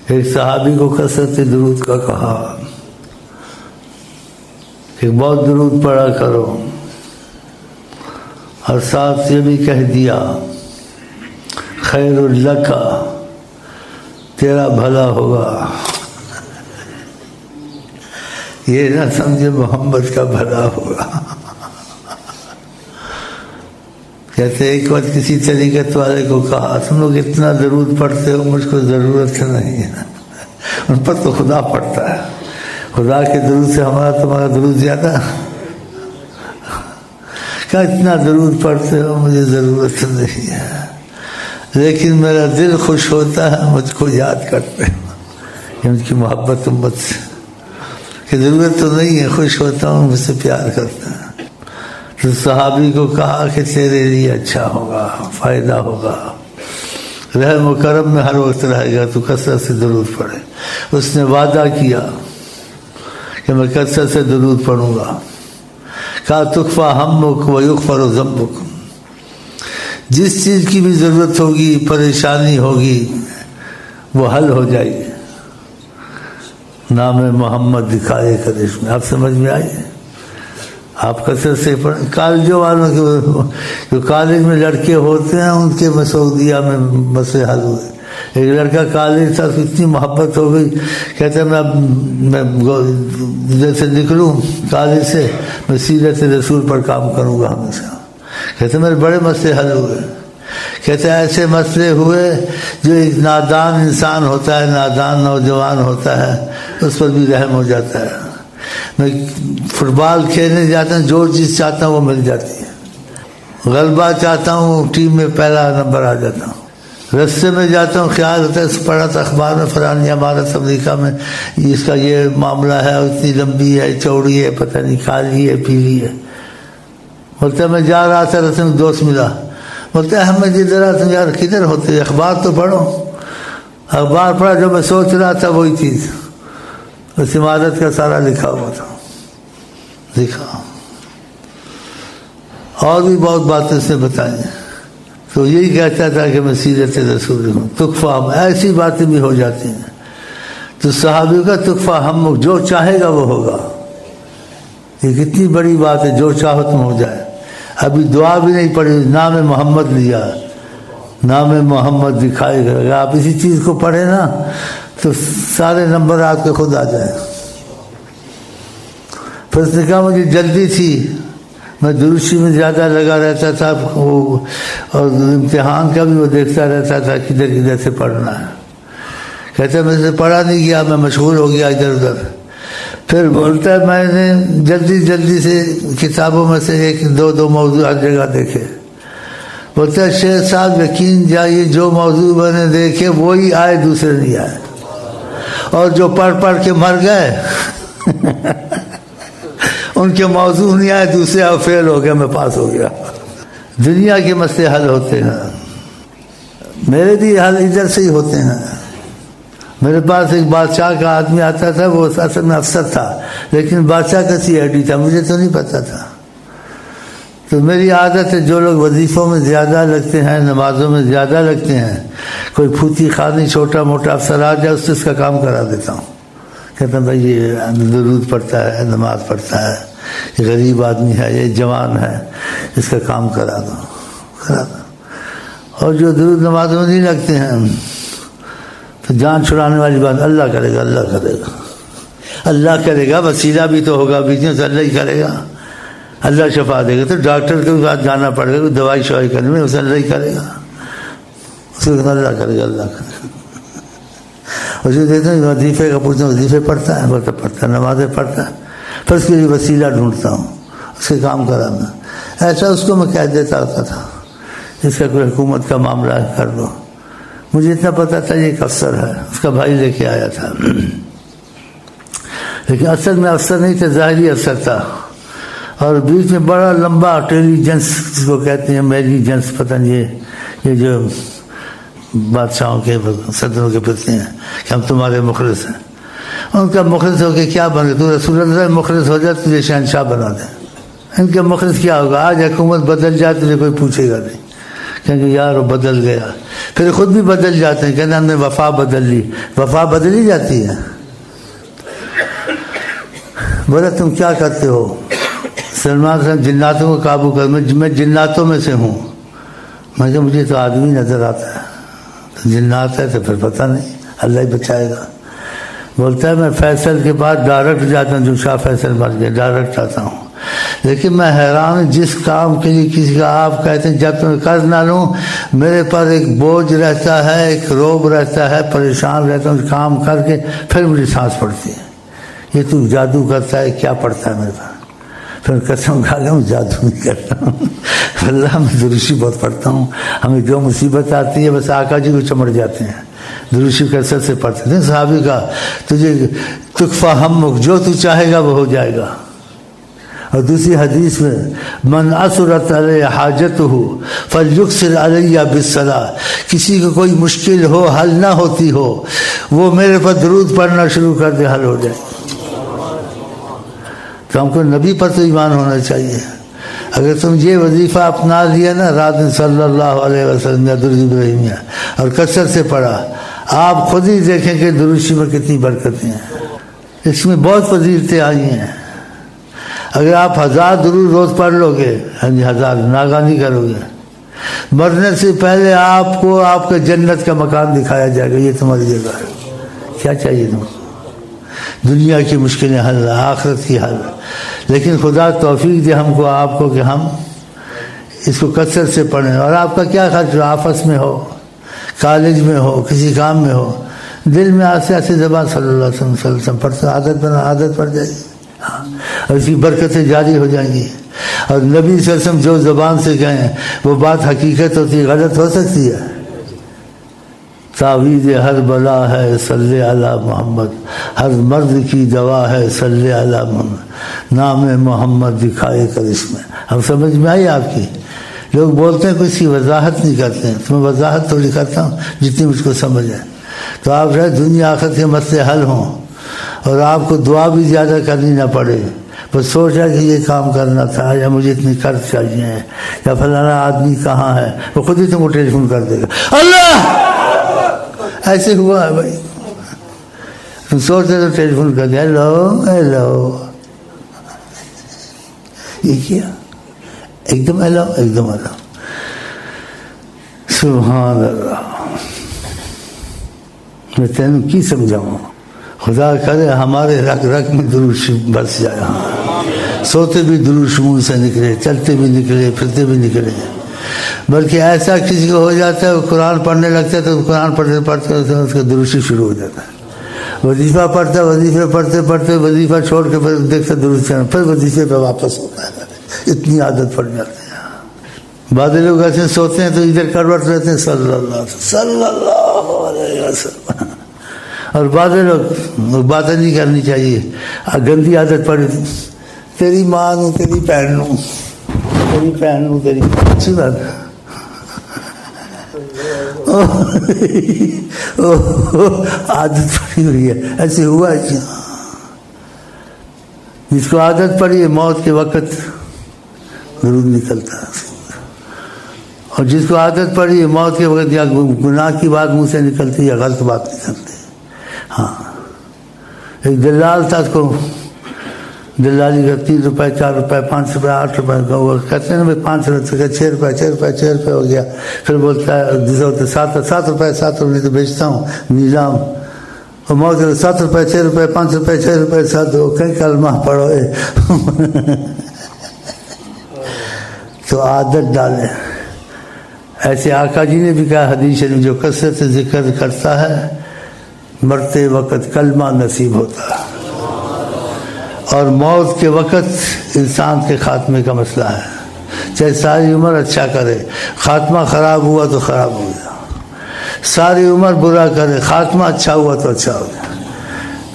ایک صحابی کو کثرت درود کا کہا کہ بہت درود پڑھا کرو، اور ساتھ یہ بھی کہہ دیا خیر لک، تیرا بھلا ہوگا۔ یہ نہ سمجھے محمد کا بھلا ہوگا۔ کہتے ایک وقت کسی طریقت والے کو کہا تم لوگ اتنا درود پڑھتے ہو، مجھ کو ضرورت نہیں ہے۔ ان پر تو خدا پڑھتا ہے، خدا کے درود سے ہمارا تمہارا درود زیادہ۔ کہ اتنا درود پڑھتے ہو، مجھے ضرورت نہیں ہے، لیکن میرا دل خوش ہوتا ہے مجھ کو یاد کرتے ہو، ان کی محبت امت سے، کہ ضرورت تو نہیں ہے، خوش ہوتا ہوں، مجھ سے پیار کرتا ہے۔ تو صحابی کو کہا کہ تیرے لیے اچھا ہوگا، فائدہ ہوگا، رحم و کرم میں ہر وقت رہے گا، تو کثرت سے درود پڑھے۔ اس نے وعدہ کیا کہ میں کثرت سے درود پڑھوں گا۔ کہا تکفیٰ ہمک و یغفر ذنبک، جس چیز کی بھی ضرورت ہوگی، پریشانی ہوگی، وہ حل ہو جائے گی۔ نام محمد دکھائے کرش میں، آپ سمجھ میں آئیے؟ آپ کثرت سے پڑھیں۔ کالجوں والوں کے جو کالج میں لڑکے ہوتے ہیں، ان کے مسعودیہ میں مسئلے حل ہوئے۔ ایک لڑکا کالج تھا، اتنی محبت ہو گئی، کہتے میں جیسے نکلوں کالج سے میں سیرت رسول پر کام کروں گا ہمیشہ۔ کہتے میرے بڑے مسئلے حل ہوئے۔ کہتے ایسے مسئلے ہوئے جو ایک نادان انسان ہوتا ہے، نادان نوجوان ہوتا ہے، اس پر بھی رحم ہو جاتا ہے۔ میں فٹ بال کھیلنے جاتا ہوں، جو چیز چاہتا ہوں وہ مل جاتی ہے۔ غلبہ چاہتا ہوں، ٹیم میں پہلا نمبر آ جاتا ہوں۔ رستے میں جاتا ہوں، خیال ہوتا ہے پڑھا تھا اخبار میں فلانی عمارت امریکہ میں اس کا یہ معاملہ ہے، اتنی لمبی ہے، چوڑی ہے، پتہ نہیں کالی ہے پیلی ہے۔ بولتا میں جا رہا تھا، رستے میں دوست ملا، بولتا ہے احمد ادھر آ، تم یار کدھر ہوتے؟ اخبار تو پڑھو۔ اخبار پڑھا، جو میں سوچ رہا تھا وہی چیز اس عمارت کا سارا لکھا ہوا تھا۔ لکھا اور بھی بہت باتیں اس نے بتائیں، تو یہی کہتا تھا کہ میں سیرت رسول ہوں۔ تکفیٰ، ایسی باتیں بھی ہو جاتی ہیں۔ تو صحابی کا تکفیٰ ہم، جو چاہے گا وہ ہوگا۔ یہ کتنی بڑی بات ہے، جو چاہو تم ہو جائے۔ ابھی دعا بھی نہیں پڑھی، نام محمد لیا، نام محمد دکھائے گا۔ اگر آپ اسی چیز کو پڑھیں نا تو سارے نمبر آپ کے خود آ جائیں۔ پھر اس نے کہا مجھے جلدی تھی، میں دروشی میں زیادہ لگا رہتا تھا، اور امتحان کا بھی وہ دیکھتا رہتا تھا کدھر کدھر سے پڑھنا ہے۔ کہتے میں سے پڑھا نہیں گیا، میں مشغول ہو گیا ادھر ادھر۔ پھر بولتا ہے میں نے جلدی سے کتابوں میں سے ایک دو موضوع ہر جگہ دیکھے۔ بولتا ہے شیخ صاحب یقین جائیے، جو موضوع میں نے دیکھے وہی آئے، دوسرے نہیں آئے، اور جو پڑھ کے مر گئے ان کے موضوع نہیں آئے، دوسرے اور فیل ہو گیا، میں پاس ہو گیا۔ دنیا کے مسئلے حل ہوتے ہیں، میرے بھی حل ادھر سے ہی ہوتے ہیں۔ میرے پاس ایک بادشاہ کا آدمی آتا تھا، وہ اصل میں افسر تھا، لیکن بادشاہ کا سی آئی ڈی تھا، مجھے تو نہیں پتا تھا۔ تو میری عادت ہے جو لوگ وظیفوں میں زیادہ لگتے ہیں، نمازوں میں زیادہ لگتے ہیں، کوئی پھوتی خانی چھوٹا موٹا افسر آ جائے، اس کا کام کرا دیتا ہوں۔ کہتا ہوں بھائی یہ درود پڑھتا ہے، نماز پڑھتا ہے، یہ غریب آدمی ہے، یہ جوان ہے، اس کا کام کرا دو۔ اور جو درود نماز میں نہیں لگتے ہیں تو جان چھڑانے والی بات، اللہ کرے گا، اللہ کرے گا، اللہ کرے گا، وسیلہ بھی تو ہوگا بیچ میں، تو اللہ ہی کرے گا، اللہ شفا دے گا۔ تو ڈاکٹر کے پاس جانا پڑے گا، دوائی شوائی کرنے میں، اسے اللہ ہی کرے گا، اس کو اللہ کرے گا، اللہ کرے گا۔ اسے دیکھتے ہیں وظیفے کا پوچھتے ہیں، وظیفے پڑھتا ہے؟ بولتا پڑھتا ہے، نمازیں پڑھتا ہے۔ پھر اس کے لیے وسیلہ ڈھونڈتا ہوں، اس کے کام کرانا۔ ایسا اس کو میں کہہ دیتا ہوتا تھا، اس کا کوئی حکومت کا معاملہ ہے کر دو۔ مجھے اتنا پتا تھا یہ ایک افسر ہے، اس کا بھائی لے کے آیا تھا، لیکن اصل میں افسر نہیں تھا، ظاہری افسر تھا۔ اور بیچ میں بڑا لمبا انٹیلیجنس جس کو کہتے ہیں، میلیجنس، پتہ نہیں یہ جو بادشاہوں کے صدروں کے پتنے ہیں کہ ہم تمہارے مخلص ہیں۔ ان کا مخلص ہو کے کیا بنے؟ تو رسول اللہ مخلص ہو جائے تجھے شہنشاہ بنا دیں۔ ان کا مخلص کیا ہوگا؟ آج حکومت بدل جائے تجھے کوئی پوچھے گا نہیں کہیں گے یار وہ بدل گیا، پھر خود بھی بدل جاتے ہیں، کہنا ہم نے وفا بدل لی. وفا بدلی جاتی ہے. بولا تم کیا کرتے ہو؟ سلمان صاحب جناتوں کو قابو کر. میں جناتوں میں سے ہوں. میں کہا مجھے تو آدمی نظر آتا ہے. جنات ہے تو پھر پتہ نہیں، اللہ ہی بچائے گا. بولتا ہے میں فیصل کے بعد ڈائریکٹ جاتا ہوں، جو شاہ فیصل مر گئے ڈائریکٹ آتا ہوں. لیکن میں حیران ہوں، جس کام کے لیے کسی کا آپ کہتے ہیں جب تک قرض نہ لوں میرے پر ایک بوجھ رہتا ہے، ایک روب رہتا ہے، پریشان رہتا ہوں. کام کر کے پھر مجھے سانس پڑتی ہے. یہ تو جادو کرتا ہے، کیا پڑتا ہے میرے پاس؟ پھر قسم کھا لوں جادو نہیں کرتا ہوں اللہ میں دروشی بہت پڑھتا ہوں. ہمیں جو مصیبت آتی ہے بس آقا جی کو چمڑ جاتے ہیں، دروشی کثرت سے پڑھتے تھے. صحابی کا تجھے تکفا ہمک، جو تو چاہے گا وہ ہو جائے گا. اور دوسری حدیث میں من اسرت علیہ حاجتہ فلیکثر علیہ بالصلاۃ، کسی کو کوئی مشکل ہو حل نہ ہوتی ہو وہ میرے پر درود پڑھنا شروع کر دے، حل ہو جائے. تو ہم کو نبی پر تو ایمان ہونا چاہیے. اگر تم یہ وظیفہ اپنا لیا نا رات میں صلی اللہ علیہ وسلم یا درود ابراہیمیہ اور کثرت سے پڑھا، آپ خود ہی دیکھیں کہ درود شریف میں کتنی برکتیں ہیں. اس میں بہت فضیلتیں آئی ہیں. اگر آپ 1000 درود روز پڑھ لو گے، 1000 ناگانی کرو گے، مرنے سے پہلے آپ کو آپ کے جنت کا مکان دکھایا جائے گا. یہ تمہاری جگہ ہے. کیا چاہیے تم؟ دنیا کی مشکلیں حل، آخرت کی حل. لیکن خدا توفیق دے ہم کو آپ کو کہ ہم اس کو کثرت سے پڑھیں. اور آپ کا کیا خرچ ہو، آفس میں ہو، کالج میں ہو، کسی کام میں ہو، دل میں آستے آستے زبان صلی اللہ علیہ وسلم پڑھتا، عادت پڑ جائے گی اور اس کی برکتیں جاری ہو جائیں گی. اور نبی صلی اللہ علیہ وسلم جو زبان سے کہیں وہ بات حقیقت ہوتی ہے، غلط ہو سکتی ہے. تعویذ ہر بلا ہے صلی علی محمد، ہر مرض کی دوا ہے صلی علی محمد، نام محمد دکھائے کر اس میں. اب سمجھ میں آئی آپ کی؟ لوگ بولتے ہیں کچھ کی وضاحت نہیں کرتے ہیں. تو میں وضاحت تھوڑی کرتا ہوں جتنی مجھ کو سمجھ ہے. تو آپ جو دنیا آخرت کے مسئلے حل ہوں اور آپ کو دعا بھی زیادہ کرنی نہ پڑے. بس سوچا کہ یہ کام کرنا تھا، یا مجھے اتنی قرض چاہیے، یا فلانا آدمی کہاں ہے، وہ خود ہی تم کو ٹیلی فون کر دے گا. اللہ ایسے ہوا ہے بھائی. تم سوچتے تو ٹیلی فون کر دیا، ہیلو یہ کیا، ایک دم ہیلو ایک دم ہیلو. سبحان اللہ. میں تینوں کی سمجھاؤں؟ خدا کرے ہمارے رگ رگ میں دروش بس جائے. سوتے بھی دروش منہ سے نکلے، چلتے بھی نکلے، پھرتے بھی نکلے. بلکہ ایسا کسی کو ہو جاتا ہے وہ قرآن پڑھنے لگتا ہے تو قرآن پڑھتے پڑھتے اس کا دروشی شروع ہو جاتا ہے. وظیفہ پڑھتا ہے، وظیفے پڑھتے پڑھتے وظیفہ چھوڑ کے پھر دیکھتا دروشی، پھر وظیفے پہ واپس ہوتا ہے. اتنی عادت پڑ جاتی ہے. بعض لوگ ایسے سوتے ہیں تو ادھر کروٹ رہتے ہیں صلی اللہ علیہ وسلم. اور بعض لوگ باتیں نہیں کرنی چاہیے، گندی عادت پڑی، تیری ماں نوں، تیری بہن نوں، تیری بہن نوں، تیری اچھی بات. عادت پڑی ہوئی ہے. ایسے ہوا ہے کیا؟ جس کو عادت پڑی ہے موت کے وقت درود نکلتا ہے، اور جس کو عادت پڑی ہے موت کے وقت یا گناہ کی بات منہ سے نکلتی یا غلط بات نکلتی. ہاں ایک دلال تھا، اس کو دلالی کا 3 روپے 4 روپے 5 روپے 8 روپے کا، وہ کہتے ہیں 5 روپے 6 روپے 6 روپے ہو گیا. پھر بولتا ہے 7 روپے تو بیچتا ہوں نیلام. اور موت 7 روپے 6 روپے 5 روپے 6 روپے 7 کئی کلمہ پڑھو. تو عادت ڈالے. ایسے آقا جی نے بھی کہا حدیث میں، جو کثرت سے ذکر کرتا ہے مرتے وقت کلمہ نصیب ہوتا ہے. اور موت کے وقت انسان کے خاتمے کا مسئلہ ہے. چاہے ساری عمر اچھا کرے، خاتمہ خراب ہوا تو خراب ہو گیا. ساری عمر برا کرے، خاتمہ اچھا ہوا تو اچھا ہو گیا.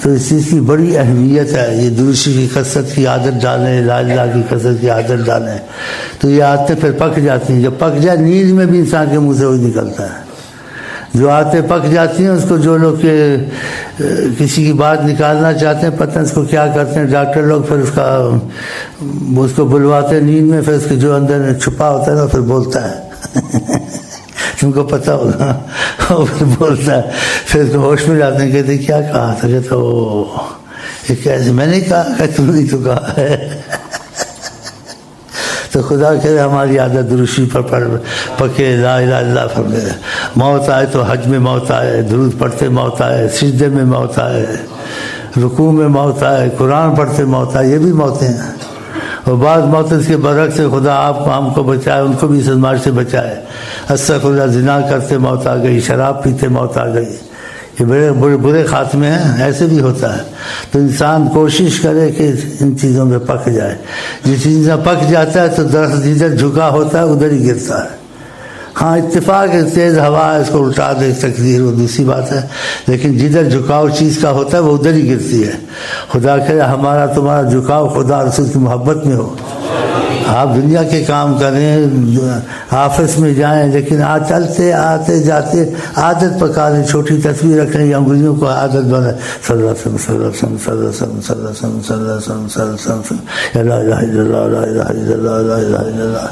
تو اس چیز کی بڑی اہمیت ہے. یہ دروشی کی کثرت کی عادت ڈالیں، لا الہ کی کثرت کی عادت ڈالیں تو یہ عادتیں پھر پک جاتی ہیں. جب پک جائے نیند میں بھی انسان کے منہ سے وہی نکلتا ہے. جو عادتیں پک جاتی ہیں اس کو جو لوگ کسی کی بات نکالنا چاہتے ہیں پتہ اس کو کیا کرتے ہیں ڈاکٹر لوگ، پھر اس کو بلواتے ہیں نیند میں، پھر اس کے جو اندر چھپا ہوتا ہے نا پھر بولتا ہے. تم کو پتہ ہوگا. اور پھر بولتا ہے, پھر تو ہوش میں جاتے ہیں, کہتے کیا کہا تھا, کہتا وہ یہ کیسے, میں نے کہا کہ تم نے تو کہا ہے. تو خدا کرے ہماری عادت درشی پر پکے, لا الہ الا اللہ فرمے. موت آئے تو حج میں موت آئے, درود پڑھتے موت آئے, سجدے میں موت آئے, رکوع میں موت آئے, قرآن پڑھتے موت آئے, یہ بھی موتیں ہیں. اور بعض موت اس کے برعکس سے خدا آپ کو ہم کو بچائے, ان کو بھی اس ازمائش سے بچائے. استغفر اللہ, زنا کرتے موت آ گئی, شراب پیتے موت آ گئی, یہ بڑے برے خاتمے ہیں. ایسے بھی ہوتا ہے. تو انسان کوشش کرے کہ ان چیزوں میں پک جائے. جس چیز میں پک جاتا ہے تو درخت جدھر جھکا ہوتا ہے ادھر ہی گرتا ہے. ہاں اتفاق ہے, تیز ہوا ہے اس کو الٹا دے تقدیر, وہ دوسری بات ہے, لیکن جدھر جھکاؤ چیز کا ہوتا ہے وہ ادھر ہی گرتی ہے. خدا کرے ہمارا تمہارا جھکاؤ خدا رسول کی محبت میں ہو. آپ دنیا کے کام کریں, آفس میں جائیں, لیکن چلتے آتے جاتے عادت پکا لیں, چھوٹی تصویر رکھیں یا انگلیوں کو عادت بنائیں, صلی اللہ علیہ وسلم, صلی اللہ علیہ وسلم, صلی اللہ علیہ وسلم, صلی اللہ علیہ وسلم, صلی اللہ علیہ وسلم, صلی اللہ علیہ وسلم, لا الہ الا اللہ, لا الہ الا اللہ, لا الہ الا اللہ.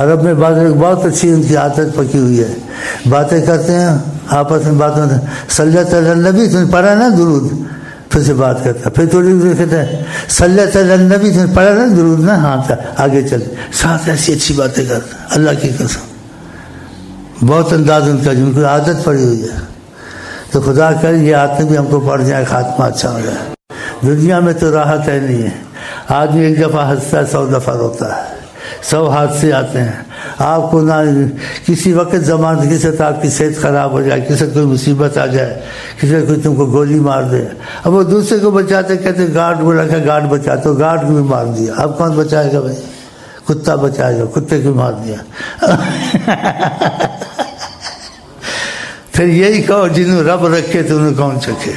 عرب میں بہت اچھی ان کی عادت پکی ہوئی ہے. باتیں کرتے ہیں آپس میں, باتوں میں صلی اللہ علیہ نبی, تم نے پڑھا نا درود, پھر سے بات کرتا ہے, پھر تھوڑی دیر کہتا ہے صلی اللہ علیہ نبی, تم نے پڑھا نا درود نا, ہاں آگے چل. ساتھ ایسی اچھی باتیں کرتا ہے, اللہ کی قسم. بہت انداز ان کا جن کو عادت پڑی ہوئی ہے. تو خدا کرے یہ عادتیں بھی ہم کو پڑ جائے, خاتمہ اچھا ہو جائے. دنیا میں تو راحت ہے نہیں ہے. آدمی ایک دفعہ ہنستا ہے 100 دفعہ روتا ہے, 100 حادثے آتے ہیں. آپ کو نہ کسی وقت زمان کسی وقت آپ کی صحت خراب ہو جائے, کسی وقت کوئی مصیبت آ جائے, کسی وقت کوئی تم کو گولی مار دے. اب وہ دوسرے کو بچاتے, کہتے گارڈ کو رکھا, گارڈ بچا, تو گارڈ کو بھی مار دیا. اب کون بچائے گا بھائی؟ کتا بچائے گا, کتے کو مار دیا. پھر یہی کہو جنہوں رب رکھے تو انہیں کون چکے.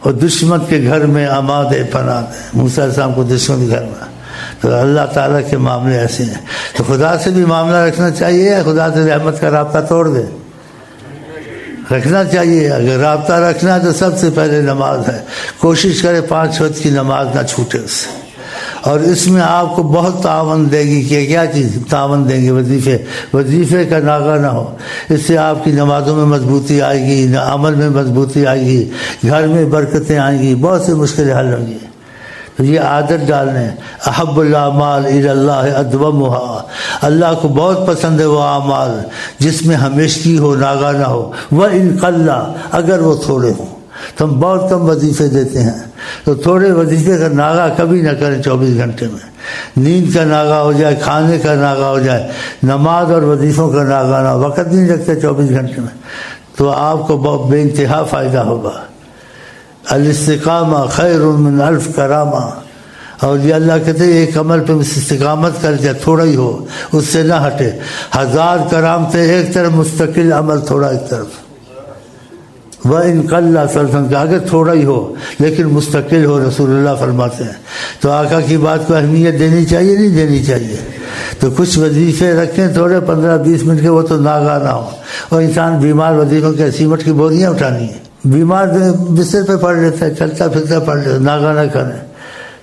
اور دشمن کے گھر میں اماد پناہ دے, موسیٰ علیہ السلام کو دشمن کے گھر میں. تو اللہ تعالیٰ کے معاملے ایسے ہیں. تو خدا سے بھی معاملہ رکھنا چاہیے, خدا سے رحمت کا رابطہ توڑ دے, رکھنا چاہیے. اگر رابطہ رکھنا ہے تو سب سے پہلے نماز ہے. کوشش کرے 5 وقت کی نماز نہ چھوٹے اس سے. اور اس میں آپ کو بہت تعاون دے گی. کہ کیا چیز تعاون دیں گے؟ وظیفے کا ناغہ نہ ہو. اس سے آپ کی نمازوں میں مضبوطی آئے گی, عمل میں مضبوطی آئے گی, گھر میں برکتیں آئیں گی, بہت سی مشکلیں حل ہوں گی. تو یہ عادت ڈالنے. احب الاعمال الی اللہ ادومھا, اللہ کو بہت پسند ہے وہ اعمال جس میں ہمیشگی ہو, ناغہ نہ ہو. وَإِن قَلَّ, اگر وہ تھوڑے ہوں. تو ہم بہت کم وظیفے دیتے ہیں, تو تھوڑے وظیفے کا ناغہ کبھی نہ کریں 24 گھنٹے میں. نیند کا ناغہ ہو جائے, کھانے کا ناغہ ہو جائے, نماز اور وظیفوں کا ناغہ نہ ہو, وقت نہیں لگتا 24 گھنٹے میں, تو آپ کو بہت بے انتہا فائدہ ہوگا. الاستقامہ خیر من الف کرامہ. اور یہ اللہ کہتے ہیں ایک عمل پہ استقامت کر جائے, تھوڑا ہی ہو, اس سے نہ ہٹے. 1000 کرامتیں ایک طرف, مستقل عمل تھوڑا ایک طرف. وَإِن قَلَّ سلسن کا, اگر تھوڑا ہی ہو لیکن مستقل ہو, رسول اللہ فرماتے ہیں. تو آقا کی بات کو اہمیت دینی چاہیے, نہیں دینی چاہیے. تو کچھ وظیفے رکھیں تھوڑے 15-20 منٹ کے, وہ تو ناغہ نہ ہو. اور انسان بیمار وظیفوں کے سیمٹ کی بوریاں اٹھانی ہیں. بیمار بستر پہ پڑھ لیتا ہے, چلتا پھرتا پڑھ لیتا ہے, ناغہ نہ کریں,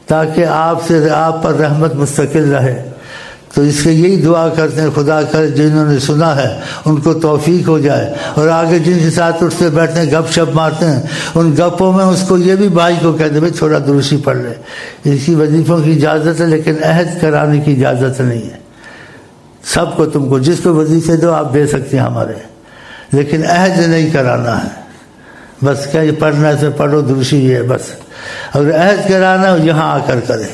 تاکہ آپ پر رحمت مستقل رہے. تو اس کے یہی دعا کرتے ہیں, خدا کرے جنہوں نے سنا ہے ان کو توفیق ہو جائے. اور آگے جن کے ساتھ اٹھتے بیٹھتے ہیں, گپ شپ مارتے ہیں, ان گپوں میں اس کو یہ بھی بھائی کو کہہ دے بھائی تھوڑا دروشی پڑھ لے. اس کی وظیفوں کی اجازت ہے, لیکن عہد کرانے کی اجازت نہیں ہے. سب کو, تم کو جس کو وظیفے دو آپ دے سکتے ہیں ہمارے, لیکن عہد نہیں کرانا ہے. بس کیا یہ پڑھنا سے پڑھو, دروشی یہ ہے بس. اگر عہد کرانا ہو یہاں آ کر کرے,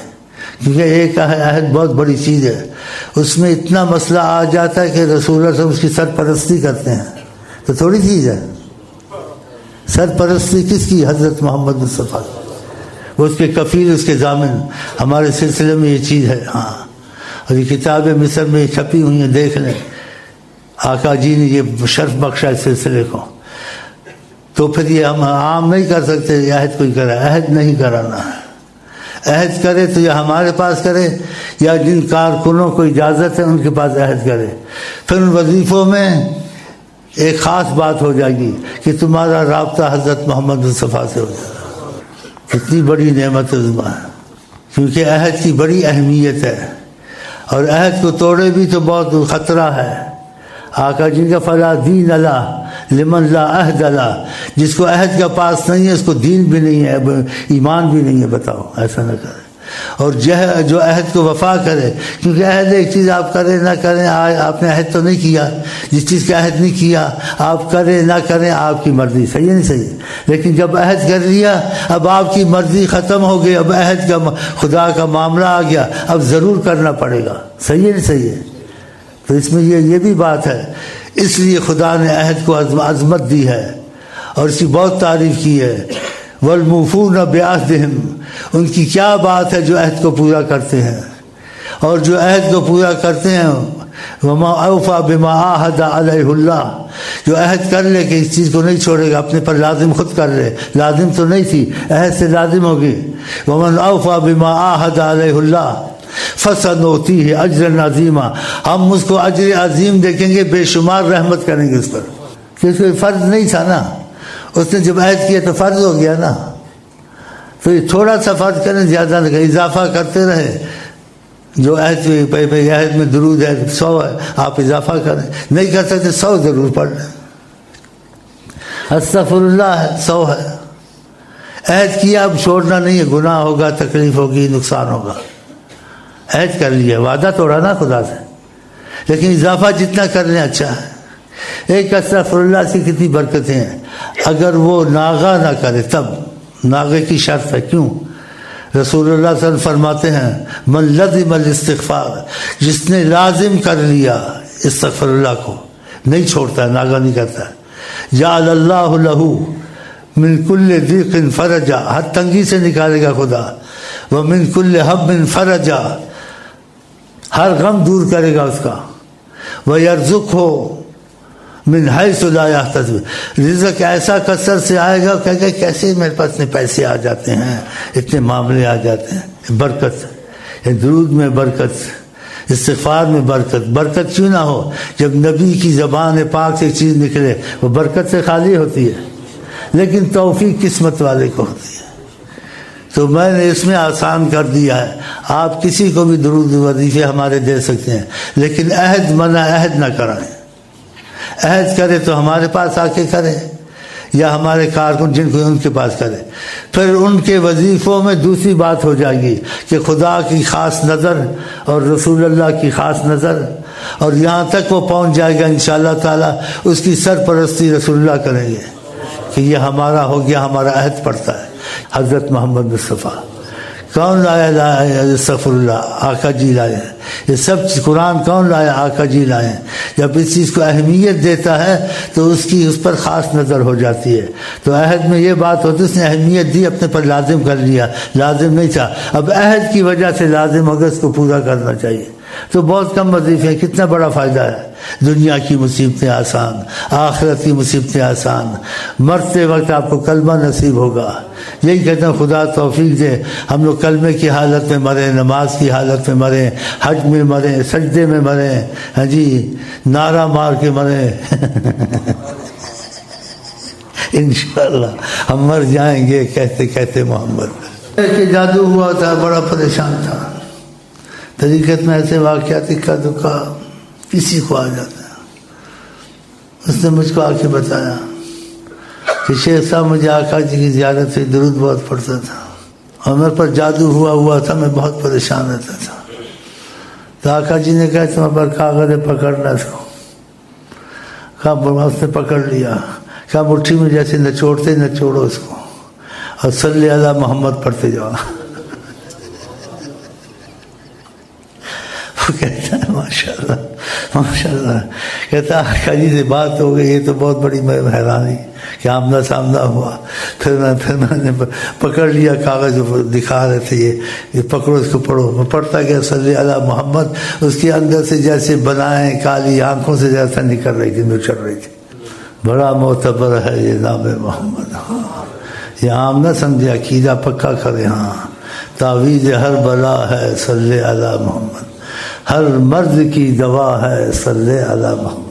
کیونکہ ایک عہد بہت بڑی چیز ہے. اس میں اتنا مسئلہ آ جاتا ہے کہ رسول اللہ صلی اللہ علیہ وسلم اس کی سرپرستی کرتے ہیں, تو تھوڑی چیز ہے. سرپرستی کس کی؟ حضرت محمد مصطفیٰ, وہ اس کے کفیل, اس کے ضامن. ہمارے سلسلے میں یہ چیز ہے. ہاں, اور یہ کتابیں مصر میں چھپی ہوئی ہیں, دیکھ لیں. آقا جی نے یہ شرف بخشا اس سلسلے کو. تو پھر یہ ہم عام نہیں کر سکتے, عہد کوئی کرا, عہد نہیں کرانا ہے. عہد کرے تو یا ہمارے پاس کرے, یا جن کارکنوں کو اجازت ہے ان کے پاس عہد کرے. پھر ان وظیفوں میں ایک خاص بات ہو جائے گی کہ تمہارا رابطہ حضرت محمد مصطفیٰ سے ہو جائے گا. کتنی بڑی نعمت عظمیٰ ہے, کیونکہ عہد کی بڑی اہمیت ہے. اور عہد کو توڑے بھی تو بہت خطرہ ہے. آقا جی کا فلا دین اللہ لمن لا عہد اللہ، جس کو عہد کا پاس نہیں ہے اس کو دین بھی نہیں ہے، ایمان بھی نہیں ہے. بتاؤ، ایسا نہ کرے. اور جو عہد کو وفا کرے، کیونکہ عہد ایک چیز آپ کریں نہ کریں، آپ نے عہد تو نہیں کیا. جس چیز کا عہد نہیں کیا آپ کریں نہ کریں آپ کی مرضی، صحیح ہے نہیں صحیح. لیکن جب عہد کر لیا اب آپ کی مرضی ختم ہو گئی، اب عہد کا خدا کا معاملہ آ گیا، اب ضرور کرنا پڑے گا. صحیح ہے نہیں صحیح ہے. تو اس میں یہ بھی بات ہے. اس لیے خدا نے عہد کو عظمت دی ہے اور اس کی بہت تعریف کی ہے. والموفون بعہدہم، ان کی کیا بات ہے جو عہد کو پورا کرتے ہیں. اور جو عہد کو پورا کرتے ہیں وما اوفى بما عاهد علیہ اللہ، جو عہد کر لے کہ اس چیز کو نہیں چھوڑے گا، اپنے پر لازم خود کر لے، لازم تو نہیں تھی، عہد سے لازم ہوگی. ومن اوفى بما عاهد علیہ اللہ فسنؤتیہ اجرا عظیما، ہم اس کو اجر عظیم دیکھیں گے، بے شمار رحمت کریں گے اس پر. کیونکہ کوئی فرض نہیں تھا نا، اس نے جب عہد کیا تو فرض ہو گیا نا. تو یہ تھوڑا سا فرض کریں، زیادہ نہ کریں، اضافہ کرتے رہے. جو عہد میں درود ہے 100 ہے، آپ اضافہ کریں. نہیں کر سکتے 100 ضرور پڑھ لیں. استغفر اللہ ہے 100 ہے. عہد کیا اب چھوڑنا نہیں ہے، گناہ ہوگا، تکلیف ہوگی، نقصان ہوگا. عہد کر لیا، وعدہ توڑا نا خدا سے، لیکن اضافہ جتنا کر لیں اچھا ہے. ایک استغفر اللہ سے کتنی برکتیں ہیں. اگر وہ ناغہ نہ کرے تب، ناغے کی شرط ہے. کیوں؟ رسول اللہ صلی اللہ علیہ وسلم فرماتے ہیں من لزم الاستغفار، جس نے لازم کر لیا استغفر اللہ کو، نہیں چھوڑتا ہے، ناغہ نہیں کرتا ہے، جعل اللہ لہ من کل ضیق فرجا، ہر تنگی سے نکالے گا خدا. ومن کل ہم فرجا، ہر غم دور کرے گا اس کا. وَيَرْزُقْهُ من حیث لا یحتسب، رزق ایسا کثرت سے آئے گا کہ کیسے میرے پاس اتنے پیسے آ جاتے ہیں، اتنے معاملے آ جاتے ہیں. برکت، درود میں برکت، استغفار میں برکت. برکت کیوں نہ ہو جب نبی کی زبان پاک سے ایک چیز نکلے، وہ برکت سے خالی ہوتی ہے. لیکن توفیق قسمت والے کو ہوتی ہے. تو میں نے اس میں آسان کر دیا ہے. آپ کسی کو بھی درود وظیفے ہمارے دے سکتے ہیں، لیکن عہد منع، عہد نہ کرائیں. عہد کرے تو ہمارے پاس آ کے کرے، یا ہمارے کارکن جن کو ان کے پاس کرے. پھر ان کے وظیفوں میں دوسری بات ہو جائے گی کہ خدا کی خاص نظر اور رسول اللہ کی خاص نظر، اور یہاں تک وہ پہنچ جائے گا انشاءاللہ تعالی اس کی سرپرستی رسول اللہ کریں گے کہ یہ ہمارا ہو گیا، ہمارا عہد پڑتا ہے. حضرت محمد مصطفیٰ کون لایا؟ استغفر اللہ، آقا جی لائے. یہ سب قرآن کون لایا؟ آقا جی لائے. جب اس چیز کو اہمیت دیتا ہے تو اس پر خاص نظر ہو جاتی ہے. تو عہد میں یہ بات ہوتی ہے اس نے اہمیت دی، اپنے پر لازم کر لیا، لازم نہیں تھا، اب عہد کی وجہ سے لازم ہوگا، اس کو پورا کرنا چاہیے. تو بہت کم وظیفے ہیں، کتنا بڑا فائدہ ہے. دنیا کی مصیبتیں آسان، آخرت کی مصیبتیں آسان. مرتے وقت آپ کو کلمہ نصیب ہوگا. یہی کہتے ہیں خدا توفیق دے ہم لوگ کلمے کی حالت میں مریں، نماز کی حالت میں مریں، حج میں مریں، سجدے میں مریں، ہاں جی، نعرہ مار کے مریں. انشاءاللہ ہم مر جائیں گے کہتے کہتے محمد. کہ جادو ہوا تھا، بڑا پریشان تھا. طریقت میں ایسے واقعات کا دکھا کسی کو آ جاتا ہے. اس نے مجھ کو آ کے بتایا کہ شیخ صاحب مجھے آقا جی کی زیارت سے درود بہت پڑھتا تھا اور میرے پر جادو ہوا تھا، میں بہت پریشان رہتا تھا. تو آقا جی نے کہا تمہیں پر کاغذ پکڑنا اس کو. کہا اس نے پکڑ لیا، کہا مٹھی میں جیسے نچوڑتے نچوڑو اس کو اور صلی علی محمد پڑھتے جاؤ. وہ کہتا ہے ماشاءاللہ ماشاءاللہ، کہتا ہے آقا جی سے بات ہو گئی، یہ تو بہت بڑی حیرانی کہ آمنا سامنا ہوا. پھر میں نے پکڑ لیا کاغذ، دکھا رہے تھے یہ پکڑو اس کو پڑھو. میں پڑھتا گیا صلی علی محمد. اس کے اندر سے جیسے بنائیں کالی آنکھوں سے جیسا نکل رہی تھی، نچڑ رہی تھی. بڑا معتبر ہے یہ نام محمد. یہ عام نہ سمجھے، عقیدہ پکا کرے. ہاں، تعویذ ہر بلا ہے صلی علی محمد، ہر مرض کی دوا ہے صلی علی محمد.